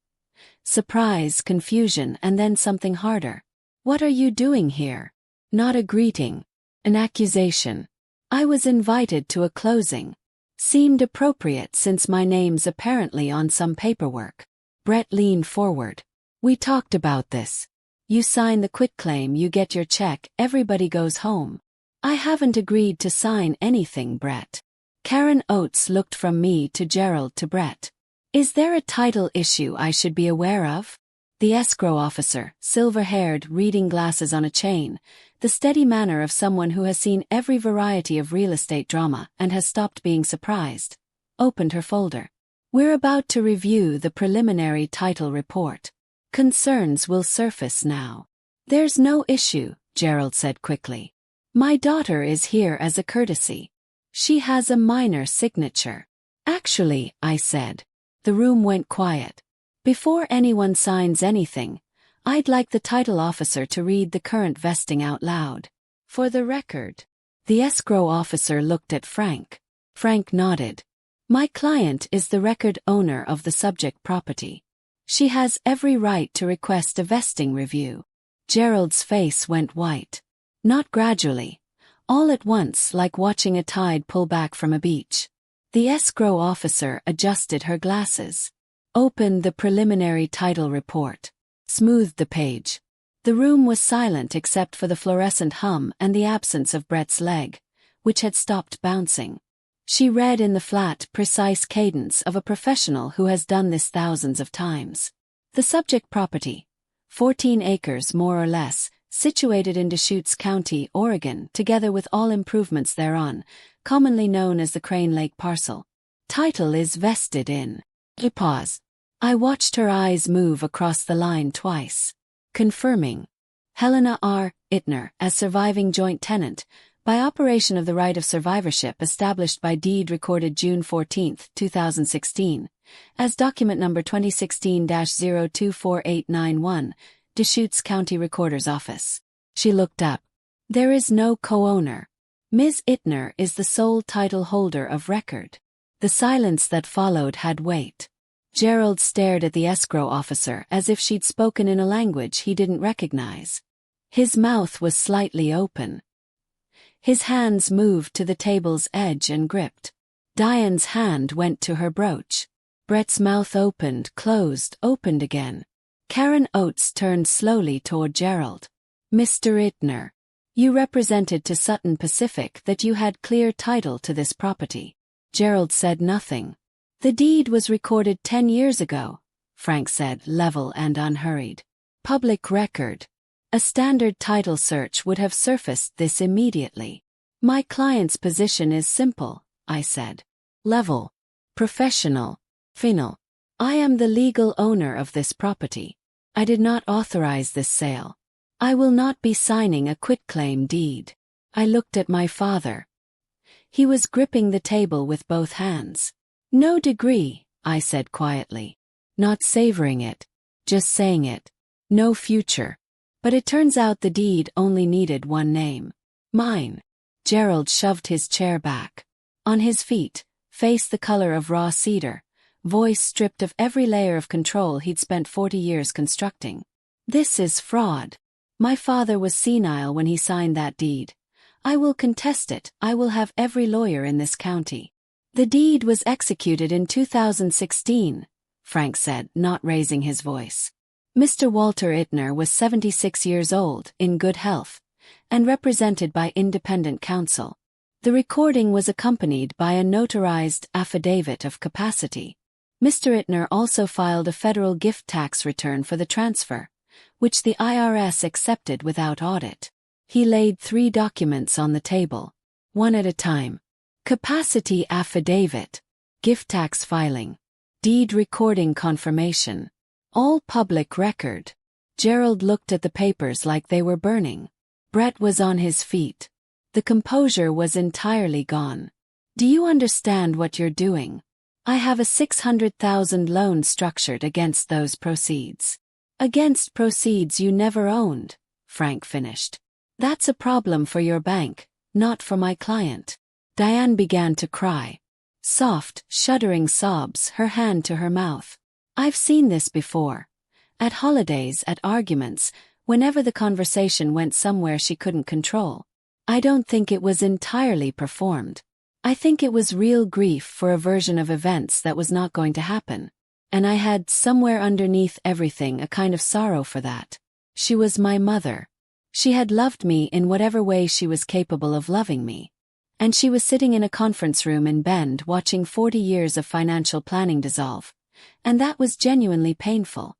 Surprise, confusion, and then something harder. What are you doing here? Not a greeting. An accusation. I was invited to a closing. Seemed appropriate since my name's apparently on some paperwork. Brett leaned forward. We talked about this. You sign the quitclaim, you get your check, everybody goes home. I haven't agreed to sign anything, Brett. Karen Oates looked from me to Gerald to Brett. Is there a title issue I should be aware of? The escrow officer, silver-haired, reading glasses on a chain, the steady manner of someone who has seen every variety of real estate drama and has stopped being surprised, opened her folder. We're about to review the preliminary title report. Concerns will surface now. There's no issue, Gerald said quickly. My daughter is here as a courtesy. She has a minor signature. Actually, I said. The room went quiet. Before anyone signs anything, I'd like the title officer to read the current vesting out loud. For the record. The escrow officer looked at Frank. Frank nodded. My client is the record owner of the subject property. She has every right to request a vesting review. Gerald's face went white. Not gradually. All at once, like watching a tide pull back from a beach. The escrow officer adjusted her glasses. Opened the preliminary title report. Smoothed the page. The room was silent except for the fluorescent hum and the absence of Brett's leg, which had stopped bouncing. She read in the flat, precise cadence of a professional who has done this thousands of times. The subject property. 14 acres more or less, situated in Deschutes County, Oregon, together with all improvements thereon, commonly known as the Crane Lake parcel. Title is vested in. He paused. I watched her eyes move across the line twice. Confirming. Helena R. Ittner as surviving joint tenant, by operation of the right of survivorship established by deed recorded June 14, 2016, as document number 2016-024891, Deschutes County Recorder's Office. She looked up. There is no co-owner. Ms. Ittner is the sole title holder of record. The silence that followed had weight. Gerald stared at the escrow officer as if she'd spoken in a language he didn't recognize. His mouth was slightly open. His hands moved to the table's edge and gripped. Diane's hand went to her brooch. Brett's mouth opened, closed, opened again. Karen Oates turned slowly toward Gerald. Mr. Ittner, you represented to Sutton Pacific that you had clear title to this property. Gerald said nothing. The deed was recorded 10 years ago, Frank said, level and unhurried. Public record. A standard title search would have surfaced this immediately. My client's position is simple, I said. Level. Professional. Final. I am the legal owner of this property. I did not authorize this sale. I will not be signing a quitclaim deed. I looked at my father. He was gripping the table with both hands. No degree, I said quietly. Not savoring it. Just saying it. No future. But it turns out the deed only needed one name. Mine. Gerald shoved his chair back. On his feet, face the color of raw cedar, voice stripped of every layer of control he'd spent 40 years constructing. This is fraud. My father was senile when he signed that deed. I will contest it. I will have every lawyer in this county. The deed was executed in 2016, Frank said, not raising his voice. Mr. Walter Ittner was 76 years old, in good health, and represented by independent counsel. The recording was accompanied by a notarized affidavit of capacity. Mr. Ittner also filed a federal gift tax return for the transfer, which the IRS accepted without audit. He laid 3 documents on the table, one at a time. Capacity affidavit, gift tax filing, deed recording confirmation. All public record. Gerald looked at the papers like they were burning. Brett was on his feet. The composure was entirely gone. Do you understand what you're doing? I have a $600,000 loan structured against those proceeds. Against proceeds you never owned, Frank finished. That's a problem for your bank, not for my client. Diane began to cry. Soft, shuddering sobs, her hand to her mouth. I've seen this before. At holidays, at arguments, whenever the conversation went somewhere she couldn't control. I don't think it was entirely performed. I think it was real grief for a version of events that was not going to happen. And I had, somewhere underneath everything, a kind of sorrow for that. She was my mother. She had loved me in whatever way she was capable of loving me. And she was sitting in a conference room in Bend watching 40 years of financial planning dissolve. And that was genuinely painful.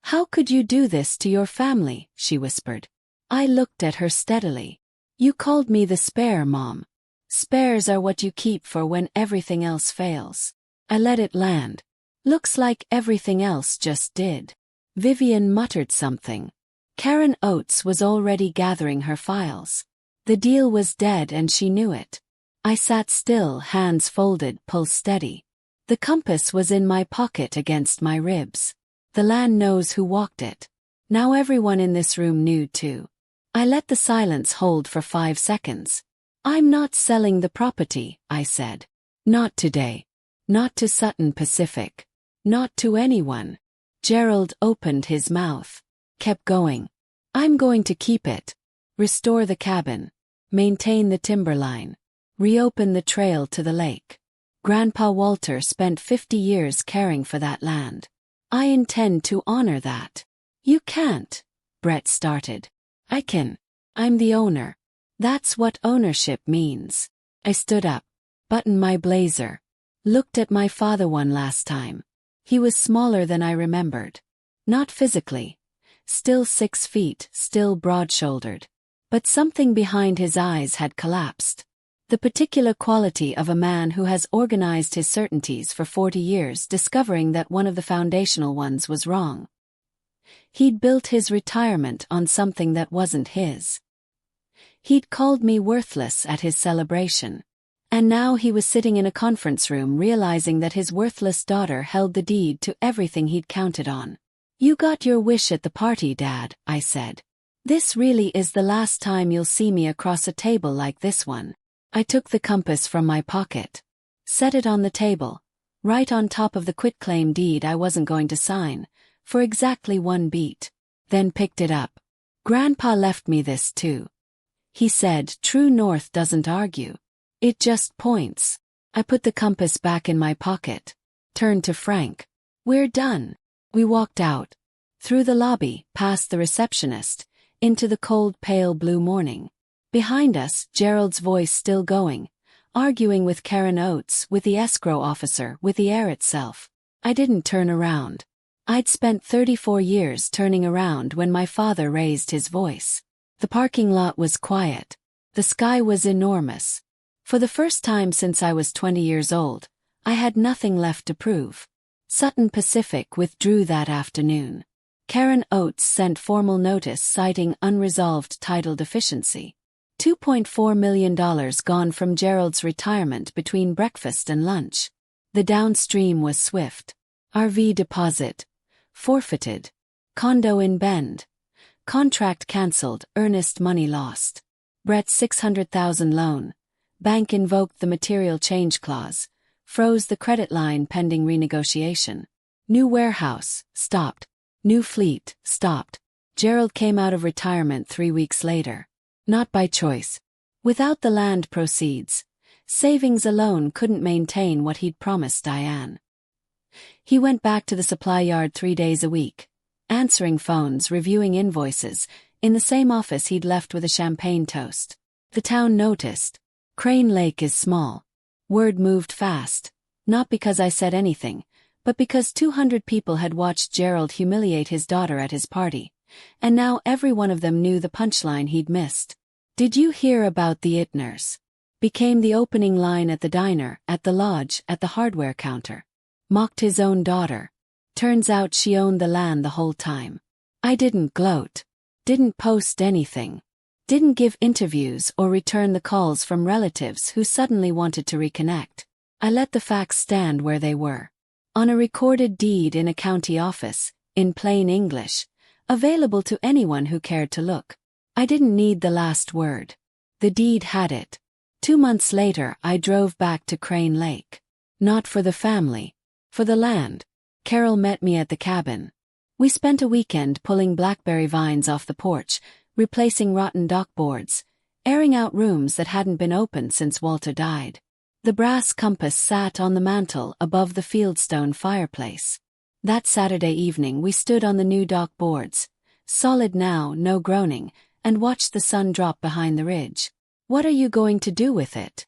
How could you do this to your family? She whispered. I looked at her steadily. You called me the spare, Mom. Spares are what you keep for when everything else fails. I let it land. Looks like everything else just did. Vivian muttered something. Karen Oates was already gathering her files. The deal was dead and she knew it. I sat still, hands folded, pulse steady. The compass was in my pocket against my ribs. The land knows who walked it. Now everyone in this room knew too. I let the silence hold for 5 seconds. I'm not selling the property, I said. Not today. Not to Sutton Pacific. Not to anyone. Gerald opened his mouth. Kept going. I'm going to keep it. Restore the cabin. Maintain the timberline. Reopen the trail to the lake. Grandpa Walter spent 50 years caring for that land. I intend to honor that. You can't, Brett started. I can. I'm the owner. That's what ownership means. I stood up, buttoned my blazer. Looked at my father one last time. He was smaller than I remembered. Not physically. Still 6 feet, still broad-shouldered. But something behind his eyes had collapsed. The particular quality of a man who has organized his certainties for 40 years, discovering that one of the foundational ones was wrong. He'd built his retirement on something that wasn't his. He'd called me worthless at his celebration. And now he was sitting in a conference room realizing that his worthless daughter held the deed to everything he'd counted on. You got your wish at the party, Dad, I said. This really is the last time you'll see me across a table like this one. I took the compass from my pocket. Set it on the table, right on top of the quitclaim deed I wasn't going to sign, for exactly 1 beat. Then picked it up. Grandpa left me this too. He said, true north doesn't argue. It just points. I put the compass back in my pocket. Turned to Frank. We're done. We walked out. Through the lobby, past the receptionist, into the cold pale blue morning. Behind us, Gerald's voice still going, arguing with Karen Oates, with the escrow officer, with the heir itself. I didn't turn around. I'd spent 34 years turning around when my father raised his voice. The parking lot was quiet. The sky was enormous. For the first time since I was 20 years old, I had nothing left to prove. Sutton Pacific withdrew that afternoon. Karen Oates sent formal notice citing unresolved title deficiency. $2.4 million gone from Gerald's retirement between breakfast and lunch. The downstream was swift. RV deposit. Forfeited. Condo in Bend. Contract cancelled, earnest money lost. Brett's $600,000 loan. Bank invoked the material change clause. Froze the credit line pending renegotiation. New warehouse, stopped. New fleet, stopped. Gerald came out of retirement 3 weeks later. Not by choice. Without the land proceeds, savings alone couldn't maintain what he'd promised Diane. He went back to the supply yard 3 days a week, answering phones, reviewing invoices, in the same office he'd left with a champagne toast. The town noticed. Crane Lake is small. Word moved fast, not because I said anything, but because 200 people had watched Gerald humiliate his daughter at his party, and now every one of them knew the punchline he'd missed. "Did you hear about the Itners?" became the opening line at the diner, at the lodge, at the hardware counter. Mocked his own daughter. Turns out she owned the land the whole time. I didn't gloat. Didn't post anything. Didn't give interviews or return the calls from relatives who suddenly wanted to reconnect. I let the facts stand where they were. On a recorded deed in a county office, in plain English, available to anyone who cared to look. I didn't need the last word. The deed had it. 2 months later I drove back to Crane Lake. Not for the family. For the land. Carol met me at the cabin. We spent a weekend pulling blackberry vines off the porch, replacing rotten dock boards, airing out rooms that hadn't been opened since Walter died. The brass compass sat on the mantel above the fieldstone fireplace. That Saturday evening we stood on the new dock boards, solid now, no groaning, and watched the sun drop behind the ridge. "What are you going to do with it?"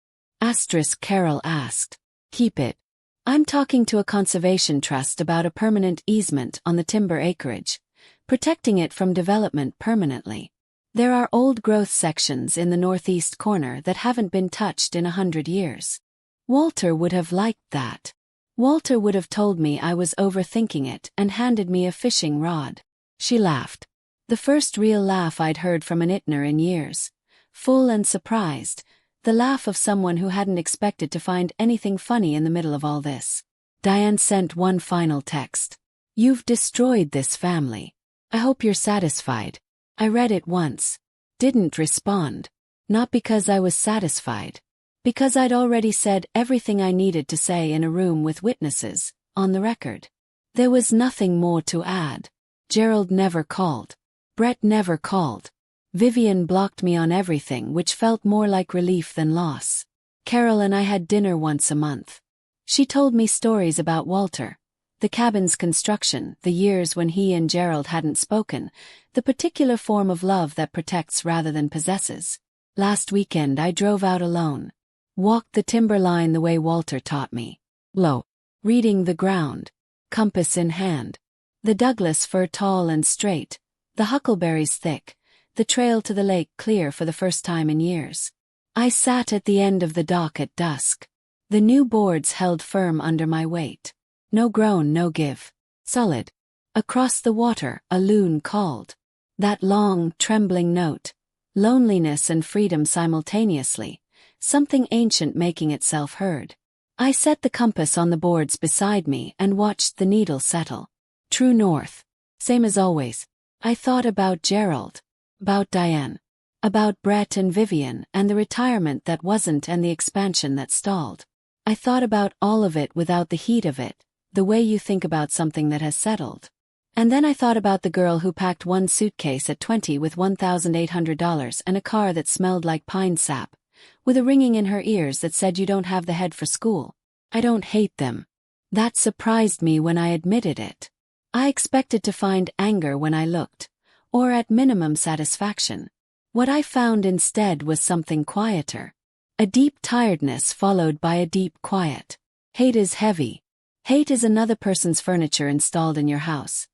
Carol asked. "Keep it. I'm talking to a conservation trust about a permanent easement on the timber acreage, protecting it from development permanently. There are old-growth sections in the northeast corner that haven't been touched in 100 years. Walter would have liked that. Walter would have told me I was overthinking it and handed me a fishing rod." She laughed. The first real laugh I'd heard from an Itner in years. Full and surprised. The laugh of someone who hadn't expected to find anything funny in the middle of all this. Diane sent one final text. "You've destroyed this family. I hope you're satisfied." I read it once. Didn't respond. Not because I was satisfied. Because I'd already said everything I needed to say in a room with witnesses, on the record. There was nothing more to add. Gerald never called. Brett never called. Vivian blocked me on everything, which felt more like relief than loss. Carol and I had dinner once a month. She told me stories about Walter, the cabin's construction, the years when he and Gerald hadn't spoken, the particular form of love that protects rather than possesses. Last weekend I drove out alone. Walked the timber line the way Walter taught me. Low. Reading the ground. Compass in hand. The Douglas fir tall and straight. The huckleberries thick. The trail to the lake clear for the first time in years. I sat at the end of the dock at dusk. The new boards held firm under my weight. No groan, no give. Solid. Across the water, a loon called. That long, trembling note. Loneliness and freedom simultaneously. Something ancient making itself heard. I set the compass on the boards beside me and watched the needle settle. True north. Same as always. I thought about Gerald. About Diane. About Brett and Vivian and the retirement that wasn't and the expansion that stalled. I thought about all of it without the heat of it, the way you think about something that has settled. And then I thought about the girl who packed one suitcase at 20 with $1,800 and a car that smelled like pine sap, with a ringing in her ears that said you don't have the head for school. I don't hate them. That surprised me when I admitted it. I expected to find anger when I looked. Or at minimum satisfaction. What I found instead was something quieter. A deep tiredness followed by a deep quiet. Hate is heavy. Hate is another person's furniture installed in your house.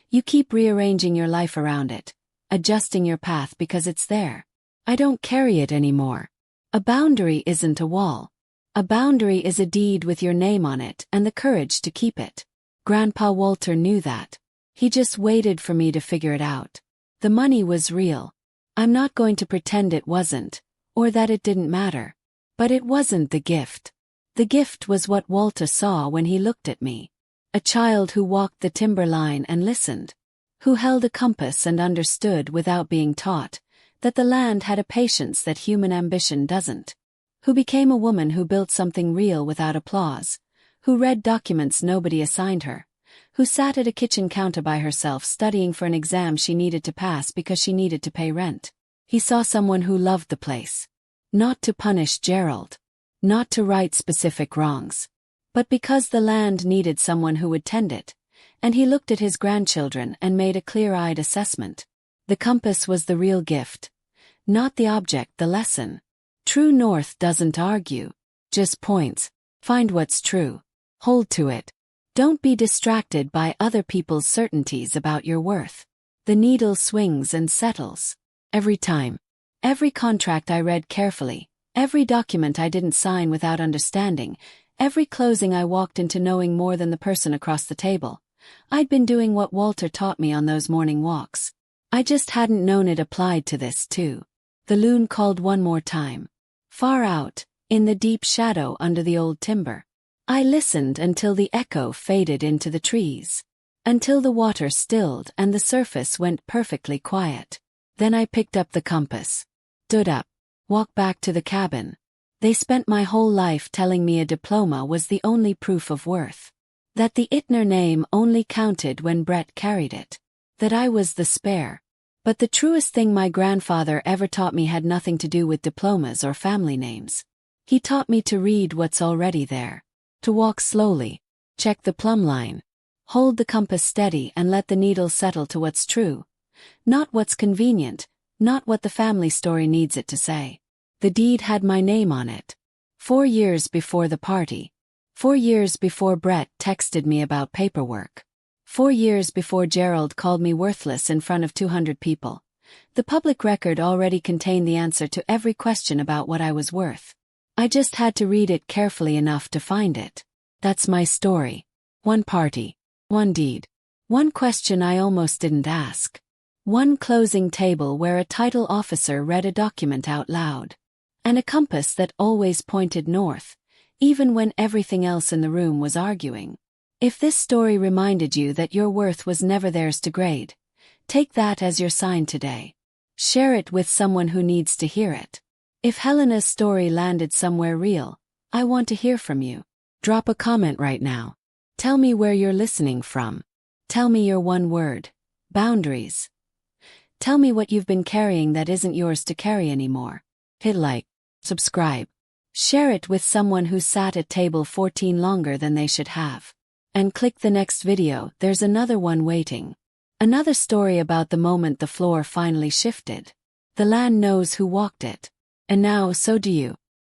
You keep rearranging your life around it, adjusting your path because it's there. I don't carry it anymore. A boundary isn't a wall. A boundary is a deed with your name on it and the courage to keep it. Grandpa Walter knew that. He just waited for me to figure it out. The money was real. I'm not going to pretend it wasn't, or that it didn't matter. But it wasn't the gift. The gift was what Walter saw when he looked at me. A child who walked the timber line and listened. Who held a compass and understood without being taught that the land had a patience that human ambition doesn't. Who became a woman who built something real without applause. Who read documents nobody assigned her. who sat at a kitchen counter by herself studying for an exam she needed to pass because she needed to pay rent. He saw someone who loved the place. Not to punish Gerald. Not to right specific wrongs. But because the land needed someone who would tend it. And he looked at his grandchildren and made a clear-eyed assessment. The compass was the real gift. Not the object, the lesson. True north doesn't argue. Just points. Find what's true. Hold to it. Don't be distracted by other people's certainties about your worth. The needle swings and settles. Every time. Every contract I read carefully. Every document I didn't sign without understanding. Every closing I walked into knowing more than the person across the table. I'd been doing what Walter taught me on those morning walks. I just hadn't known it applied to this too. The loon called one more time. Far out, in the deep shadow under the old timber. I listened until the echo faded into the trees. Until the water stilled and the surface went perfectly quiet. Then I picked up the compass. Stood up. Walked back to the cabin. They spent my whole life telling me a diploma was the only proof of worth. That the Itner name only counted when Brett carried it. That I was the spare. But the truest thing my grandfather ever taught me had nothing to do with diplomas or family names. He taught me to read what's already there. To walk slowly. Check the plumb line. Hold the compass steady and let the needle settle to what's true. Not what's convenient, not what the family story needs it to say. The deed had my name on it. 4 years before the party. 4 years before Brett texted me about paperwork. 4 years before Gerald called me worthless in front of 200 people. The public record already contained the answer to every question about what I was worth. I just had to read it carefully enough to find it. That's my story. One party. One deed. One question I almost didn't ask. One closing table where a title officer read a document out loud. And a compass that always pointed north, even when everything else in the room was arguing. If this story reminded you that your worth was never theirs to grade, take that as your sign today. Share it with someone who needs to hear it. If Helena's story landed somewhere real, I want to hear from you. Drop a comment right now. Tell me where you're listening from. Tell me your one word. Boundaries. Tell me what you've been carrying that isn't yours to carry anymore. Hit like, subscribe. Share it with someone who sat at table 14 longer than they should have. And click the next video, there's another one waiting. Another story about the moment the floor finally shifted. The land knows who walked it. And now so do you.